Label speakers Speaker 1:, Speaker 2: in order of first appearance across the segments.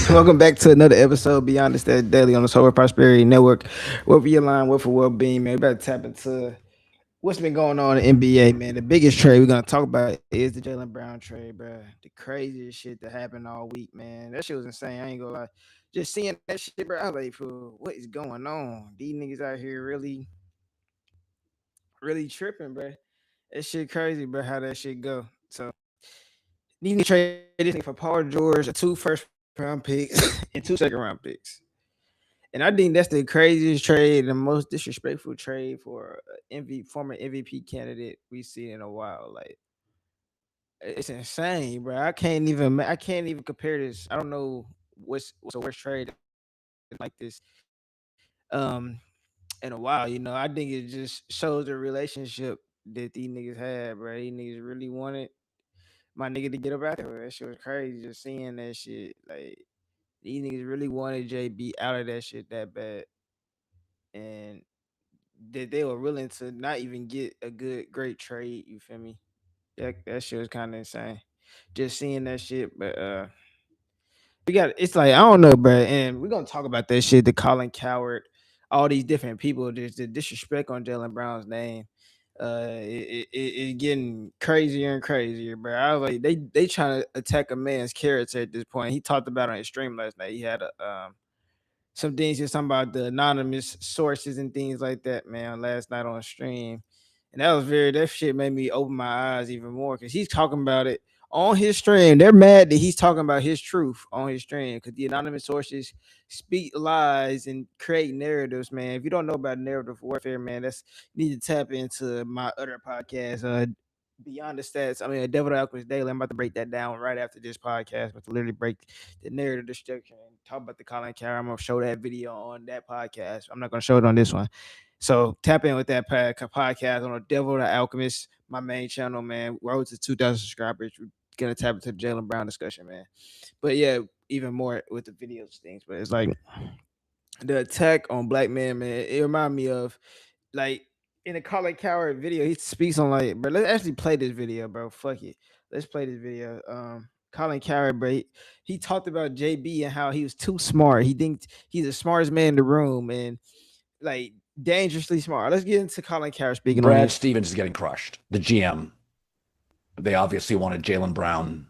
Speaker 1: Welcome back to another episode Beyond the Stat Daily on the Solar Prosperity Network. Where we align with for well-being, man. We better tap into what's been going on in the NBA, man. The biggest trade we're gonna talk about is the Jaylen Brown trade, bro. The craziest shit that happened all week, man. That shit was insane. I ain't gonna lie. Just seeing that shit, bro. I was like, fool, what is going on? These niggas out here really tripping, bro. That shit crazy, bro. How that shit go? So these niggas traded this nigga for Paul George, a 2 first round picks, and 2 second round picks. And I think that's the craziest trade, the most disrespectful trade for former MVP candidate we see in a while. Like it's insane, bro. I can't even compare this. I don't know what's a worse trade like this. In a while, I think it just shows the relationship that these niggas had, bro. These niggas really wanted my nigga to get up out there. That shit was crazy. Just seeing that shit, like these niggas really wanted JB out of that shit that bad, and that they were willing to not even get a great trade. You feel me? That shit was kind of insane. Just seeing that shit, but we got it's like I don't know, bro. And we're gonna talk about that shit. The Colin Coward, all these different people, just the disrespect on Jaylen Brown's name. It's getting crazier and crazier, bro. I was like, they trying to attack a man's character at this point. He talked about on his stream last night. He had some things just talking about the anonymous sources and things like that, man, last night on stream. And that shit made me open my eyes even more because he's talking about it on his stream. They're mad that he's talking about his truth on his stream because the anonymous sources speak lies and create narratives, man. If you don't know about narrative warfare, man, that's you need to tap into my other podcast, Beyond the Stats. I mean, Devil the Alchemist Daily. I'm about to break that down right after this podcast, but to literally break the narrative destruction and talk about the Colin Coward. I'm gonna show that video on that podcast. I'm not gonna show it on this one. So tap in with that podcast on the Devil the Alchemist, my main channel, man. Road to 2,000 subscribers. We're gonna tap into the Jaylen Brown discussion, man. But yeah, even more with the videos things. But it's like the attack on black men, man. It reminded me of like in the Colin Coward video, he speaks on like, bro. Let's actually play this video, bro. Fuck it. Let's play this video. Colin Coward, bro. He talked about JB and how he was too smart. He thinks he's the smartest man in the room and like dangerously smart. Let's get into Colin Coward speaking on
Speaker 2: Brad
Speaker 1: his.
Speaker 2: Stevens is getting crushed. The GM, they obviously wanted Jaylen Brown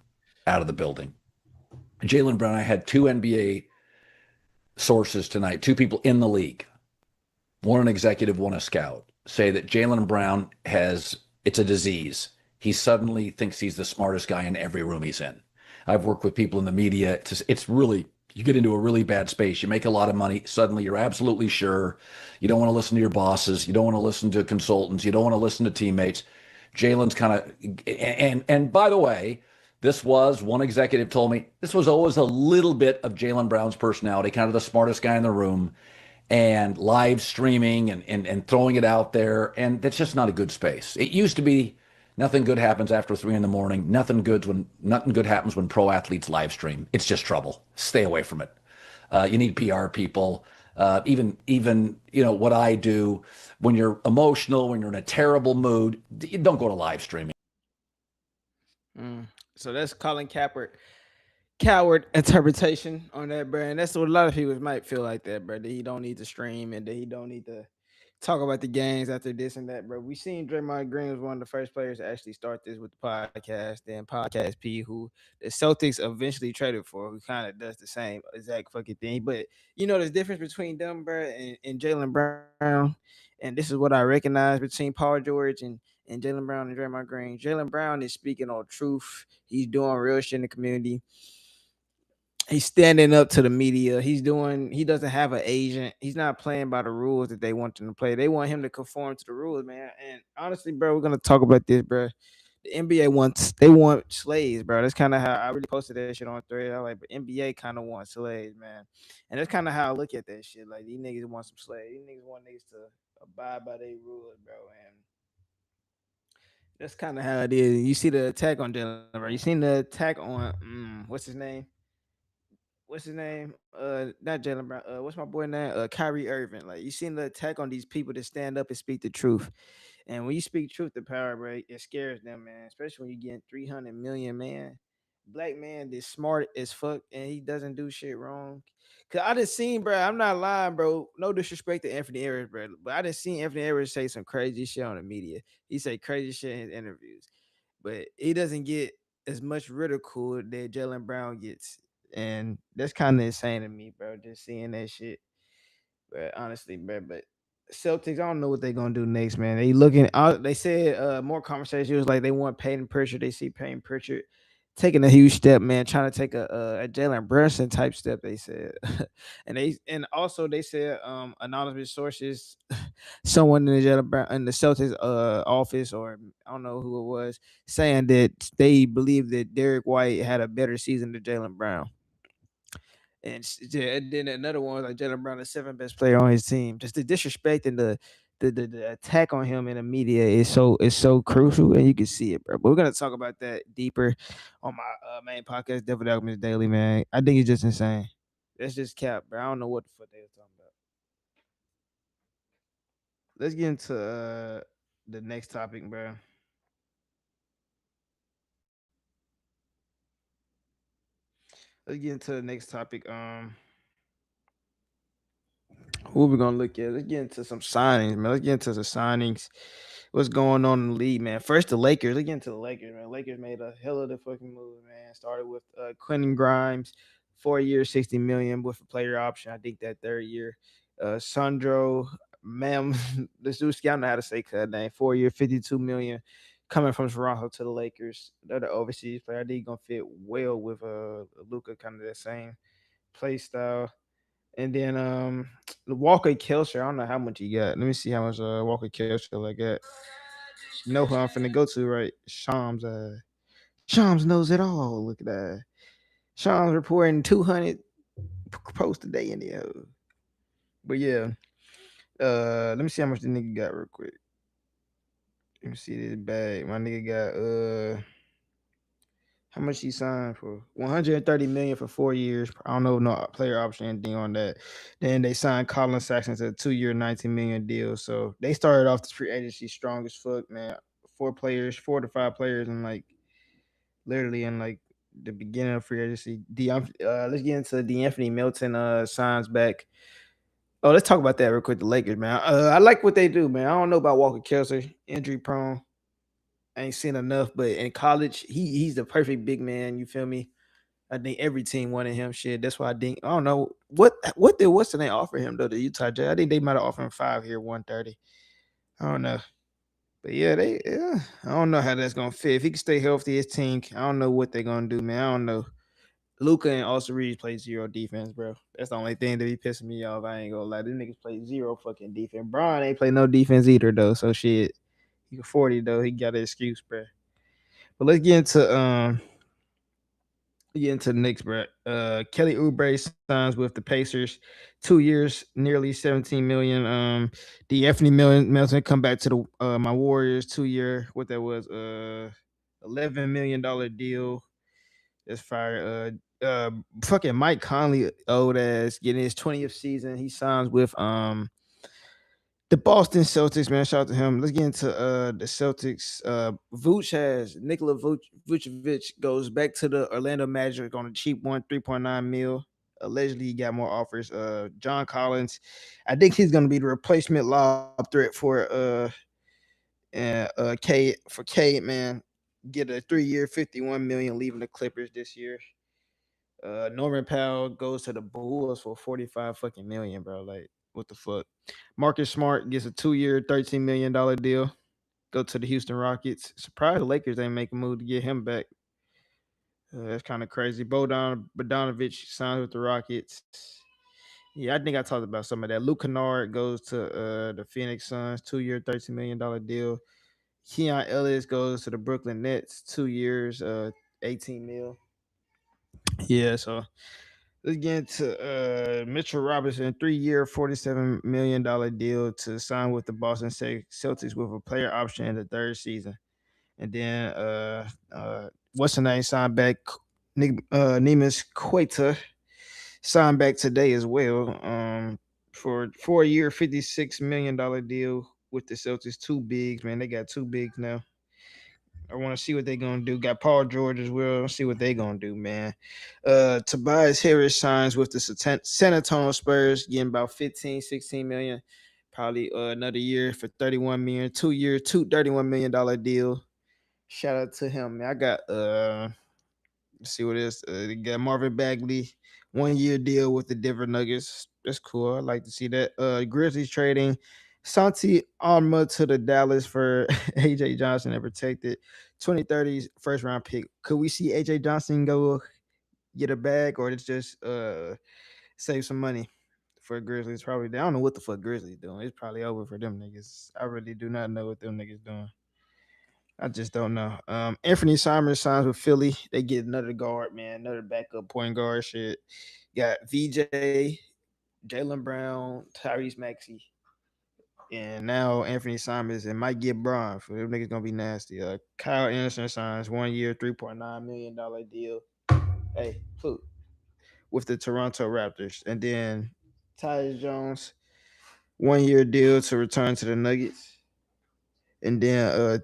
Speaker 2: out of the building. Jaylen Brown, I had two NBA sources tonight, two people in the league, one an executive, one a scout, say that Jaylen Brown it's a disease. He suddenly thinks he's the smartest guy in every room he's in. I've worked with people in the media. It's really, you get into a really bad space. You make a lot of money. Suddenly you're absolutely sure. You don't want to listen to your bosses. You don't want to listen to consultants. You don't want to listen to teammates. Jaylen's kind of, and by the way, this was one executive told me this was always a little bit of Jaylen Brown's personality, kind of the smartest guy in the room, and live streaming and throwing it out there. And that's just not a good space. It used to be nothing good happens after 3 in the morning. Nothing good happens when pro athletes live stream. It's just trouble. Stay away from it. You need PR people. Even what I do when you're emotional, when you're in a terrible mood, you don't go to live streaming.
Speaker 1: Mm. So that's Colin Coward interpretation on that, bro. And that's what a lot of people might feel like that, bro. That he don't need to stream and that he don't need to talk about the games after this and that, bro. We seen Draymond Green was one of the first players to actually start this with the podcast, then Podcast P, who the Celtics eventually traded for, who kind of does the same exact fucking thing. But there's difference between them, bro, and Jaylen Brown. And this is what I recognize between Paul George and Jaylen Brown and Draymond Green. Jaylen Brown is speaking on truth. He's doing real shit in the community. He's standing up to the media. He doesn't have an agent. He's not playing by the rules that they want him to play. They want him to conform to the rules, man. And honestly, bro, we're gonna talk about this, bro. The NBA they want slaves, bro. That's kind of how I really posted that shit on thread. I like, but NBA kind of wants slaves, man. And that's kind of how I look at that shit. Like these niggas want some slaves. These niggas want niggas to abide by their rules, bro. And that's kind of how it is. You see the attack on Jalen, bro. You seen the attack on what's his name? What's his name? Not Jalen Brown. What's my boy name? Kyrie Irving. Like you seen the attack on these people that stand up and speak the truth. And when you speak truth to power, bro, it scares them, man. Especially when you get 300 million, man. black man that's smart as fuck and he doesn't do shit wrong. Cause I done seen, bro. I'm not lying, bro. No disrespect to Anthony Edwards, bro, but I done seen Anthony Edwards say some crazy shit on the media. He say crazy shit in his interviews, but he doesn't get as much ridicule that Jaylen Brown gets, and that's kind of insane to me, bro. Just seeing that shit. But honestly, but Celtics, I don't know what they're gonna do next, man. They looking out. They said more conversation was like they want Peyton Pritchard. They see Peyton Pritchard taking a huge step, man, trying to take a Jalen Brunson type step. They said, and also they said anonymous sources, someone in the in the Celtics office, or I don't know who it was, saying that they believe that Derek White had a better season than Jalen Brown. And then another one was like Jalen Brown, the seventh best player on his team. Just the disrespect and the attack on him in the media is so crucial, and you can see it, bro. But we're gonna talk about that deeper on my main podcast, Devil Documents Daily, man. I think it's just insane. That's just cap, bro. I don't know what the fuck they were talking about. Let's get into the next topic, bro. Let's get into the next topic. Who we gonna look at? Let's get into some signings, man. Let's get into the signings. What's going on in the league, man? First, the Lakers. Let's get into the Lakers, man. Lakers made a hell of the fucking move, man. Started with Quentin Grimes, 4 years, 60 million with a player option. I think that third year, Sandro, man, this dude, I don't know how to say that name. 4 year, 52 million, coming from Toronto to the Lakers. They're the overseas player. I think he's gonna fit well with Luca, kind of the same play style. And then Walker Kelsey, I don't know how much he got. Let me see how much Walker Kelsey like got. You know who I'm finna go to, right? Shams knows it all. Look at that. Shams reporting 200 posts a day in the But yeah, let me see how much the nigga got real quick. Let me see this bag. My nigga got how much he signed for? 130 million for 4 years. I don't know no player option anything on that. Then they signed Colin Sexton to a 2 year, 19 million deal. So they started off the free agency strong as fuck, man. 4 players, 4 to 5 players, and like literally in like the beginning of free agency. Let's get into D'Anthony Melton signs back. Oh, let's talk about that real quick. The Lakers, man. I like what they do, man. I don't know about Walker Kelsey, injury prone. I ain't seen enough, but in college, he's the perfect big man. You feel me? I think every team wanted him. Shit, that's why I think I don't know what's the name offer him though. The Utah Jazz. I think they might have offered him 5 here, 130. I don't know, but yeah. I don't know how that's gonna fit. If he can stay healthy, his team. I don't know what they're gonna do, man. I don't know. Luca and Austin Reeves play zero defense, bro. That's the only thing that be pissing me off. I ain't gonna lie. These niggas play zero fucking defense. Brian ain't play no defense either though. So shit, he 40 though. He got an excuse, bro. But let's get into the Knicks, bro. Kelly Oubre signs with the Pacers, 2 years, nearly 17 million. D'Anthony Melton come back to the my Warriors, 2 year. What that was, $11 million deal. That's fire. Fucking Mike Conley, old ass, getting his 20th season. He signs with the Boston Celtics, man. Shout out to him. Let's get into the Celtics. Vooch has Nikola Vucevic goes back to the Orlando Magic on a cheap one, 3.9 mil. Allegedly, he got more offers. John Collins, I think he's gonna be the replacement lob threat for K, man. Get a 3 year, 51 million, leaving the Clippers this year. Norman Powell goes to the Bulls for 45 fucking million, bro. Like, what the fuck? Marcus Smart gets a 2 year, $13 million deal. Go to the Houston Rockets. Surprised the Lakers ain't make a move to get him back. That's kind of crazy. Bogdanovich signs with the Rockets. Yeah, I think I talked about some of that. Luke Kennard goes to the Phoenix Suns, 2 year, $13 million deal. Keon Ellis goes to the Brooklyn Nets, 2 years, 18 mil. Yeah, so let's get into Mitchell Robinson, 3 year, $47 million deal to sign with the Boston Celtics with a player option in the third season. And then what's the name signed back? Neemias Queta signed back today as well. For 4 year, $56 million deal with the Celtics. Two bigs, man. They got two bigs now. I want to see what they're gonna do. Got Paul George as well. See what they're gonna do, man. Tobias Harris signs with the San Antonio Spurs, getting about 15, 16 million. Probably another year for 31 million. 2 year, two $31 million deal. Shout out to him, man. I got let's see what it is. They got Marvin Bagley, 1 year deal with the Denver Nuggets. That's cool. I like to see that. Grizzlies trading Santi Alma to the Dallas for AJ Johnson and protected 2030's first round pick. Could we see AJ Johnson go get a bag, or it's just save some money for Grizzlies? Probably. I don't know what the fuck Grizzlies doing. It's probably over for them niggas. I really do not know what them niggas doing. I just don't know. Anthony Simons signs with Philly. They get another guard, man, another backup point guard. Shit, got VJ, Jaylen Brown, Tyrese Maxey, and now Anthony Simons, and might get Braun. For them niggas gonna be nasty. Kyle Anderson signs 1 year, $3.9 million deal. Hey, food with the Toronto Raptors, and then Tyus Jones 1 year deal to return to the Nuggets, and then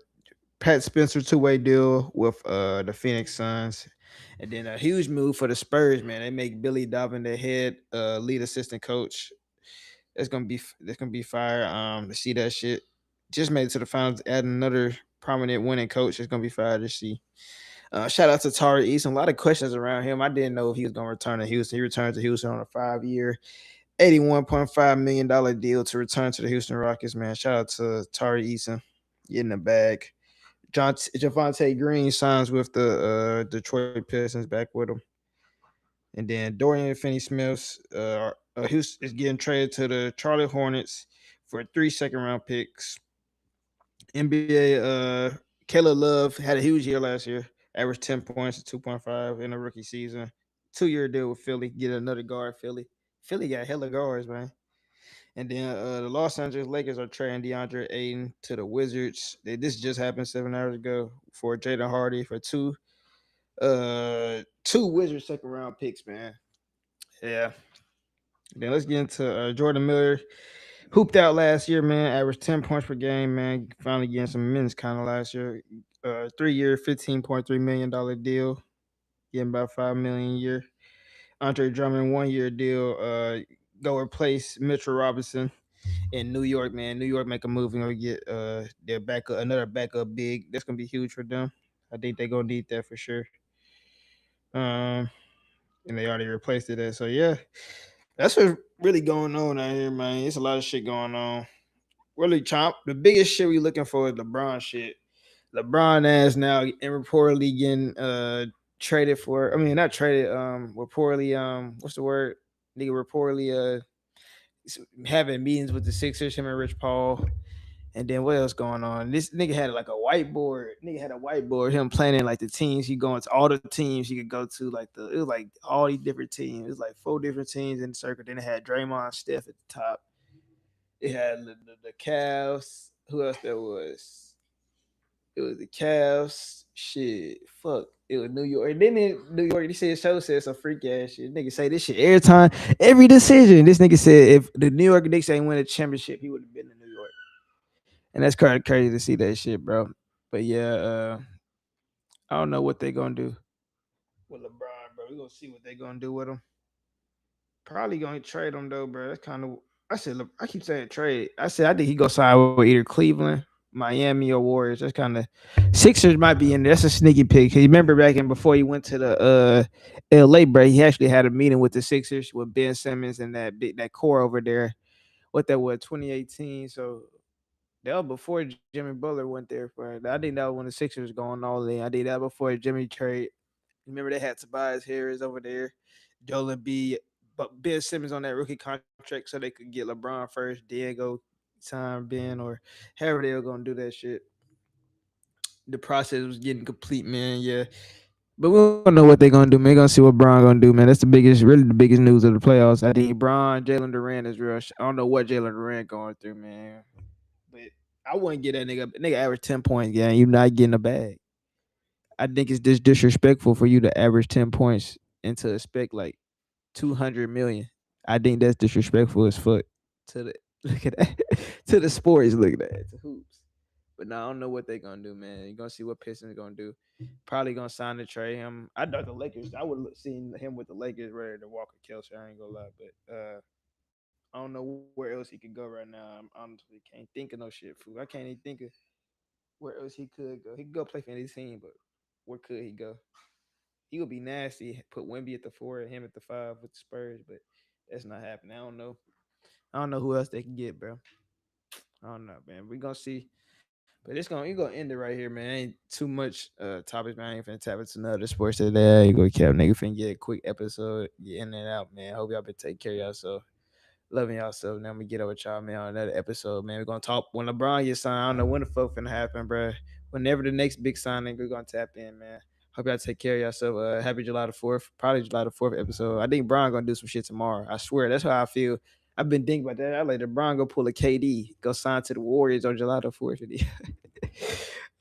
Speaker 1: Pat Spencer 2-way deal with the Phoenix Suns. And then a huge move for the Spurs, man. They make Billy Donovan the head lead assistant coach. That's gonna be fire. To see that shit. Just made it to the finals, add another prominent winning coach. It's gonna be fire to see. Shout out to Tari Eason. A lot of questions around him. I didn't know if he was gonna return to Houston. He returned to Houston on a 5 year, $81.5 million deal to return to the Houston Rockets, man. Shout out to Tari Eason getting the bag. Javante Green signs with the Detroit Pistons back with him. And then Dorian Finney-Smith Houston is getting traded to the Charlotte Hornets for 3 second-round picks. NBA Caleb Love had a huge year last year, averaged 10 points and 2.5 in a rookie season. 2 year deal with Philly, get another guard. Philly got hella guards, man. And then the Los Angeles Lakers are trading DeAndre Ayton to the Wizards. This just happened 7 hours ago for Jaden Hardy for two Wizards second round picks, man. Yeah. Then let's get into Jordan Miller. Hooped out last year, man. Averaged 10 points per game, man. Finally getting some minutes kind of last year. 3 year, $15.3 million deal. Getting about $5 million a year. Andre Drummond 1 year deal. Go replace Mitchell Robinson in New York, man. New York make a move and go get their backup, another backup big. That's gonna be huge for them. I think they're gonna need that for sure. Um, and they already replaced it. So yeah, that's what's really going on out here, man. It's a lot of shit going on. Really, Chomp. The biggest shit we looking for is LeBron shit. LeBron ass now and reportedly getting traded for. I mean, not traded. Reportedly what's the word? Nigga reportedly having meetings with the Sixers, him and Rich Paul. And then what else going on? This nigga had like a whiteboard. Nigga had a whiteboard. Him planning like the teams he going to, all the teams he could go to. Like it was like all these different teams. It was like 4 different teams in the circle. Then it had Draymond, Steph at the top. It had the Cavs. Who else there was? It was the Cavs. Shit, fuck. It was New York. And then in New York, they said show said some freak ass shit. Nigga say this shit every time, every decision. This nigga said if the New York Knicks ain't win a championship, he would have been in New York. And that's kind of crazy to see that shit, bro. But yeah, I don't know what they gonna do with LeBron, bro. We gonna see what they gonna do with him. Probably gonna trade him though, bro. That's kind of I said. Look, I keep saying trade. I said I think he go sign with either Cleveland, Miami, or Warriors. That's kind of Sixers might be in there. That's a sneaky pick. He remember back in before he went to the L.A. bro. He actually had a meeting with the Sixers with Ben Simmons and that core over there. What that was 2018. So that was before Jimmy Butler went there for. I think that was when the Sixers was going all in. I think that before Jimmy trade. Remember they had Tobias Harris over there, Joel B, but Ben Simmons on that rookie contract so they could get LeBron first, then go sign Ben or however they were gonna do that shit. The process was getting complete, man. Yeah, but we don't know what they're gonna do, man. We're gonna see what Bron gonna do, man. That's the biggest, really the biggest news of the playoffs. I think Bron, Jalen Durant is real. I don't know what Jalen Durant going through, man. But I wouldn't get that nigga average 10 points game. You not getting a bag. I think it's just disrespectful for you to average 10 points and to expect like 200 million. I think that's disrespectful as fuck to the look at that to the sports. Look at that to hoops. But now I don't know what they're gonna do, man. You're gonna see what Pistons gonna do. Probably gonna sign to trade him. I thought the Lakers. I would seen him with the Lakers rather than Walker Kelsey. I ain't gonna lie, but I don't know where else he could go right now. I'm honestly can't think of no shit, fool. I can't even think of where else he could go. He could go play for any team, but where could he go? He would be nasty. Put Wemby at the 4 and him at the 5 with the Spurs, but that's not happening. I don't know. I don't know who else they can get, bro. I don't know, man. We gonna see. But you gonna end it right here, man. Ain't too much topics, man. I ain't finna tap into another sports today. You go cap nigga finna get a quick episode, get in and out, man. Hope y'all been taking care of yourself. Loving y'all so now we get over with y'all, man, on another episode, man. We're gonna talk when LeBron gets signed. I don't know when the fuck finna happen, bro. Whenever the next big signing, we're gonna tap in, man. Hope y'all take care of yourself. Happy July the 4th. Probably July the 4th episode. I think Brian gonna do some shit tomorrow. I swear. That's how I feel. I've been thinking about that. I like LeBron go pull a KD, go sign to the Warriors on July the 4th.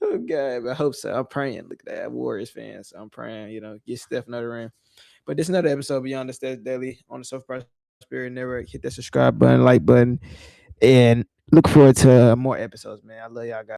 Speaker 1: Oh God, I hope so. I'm praying. Look at that, Warriors fans. I'm praying, get Steph another ring. But this is another episode Beyond the Stats Daily on the Self Prosperity Network. Hit that subscribe button, like button, and look forward to more episodes, man. I love y'all guys.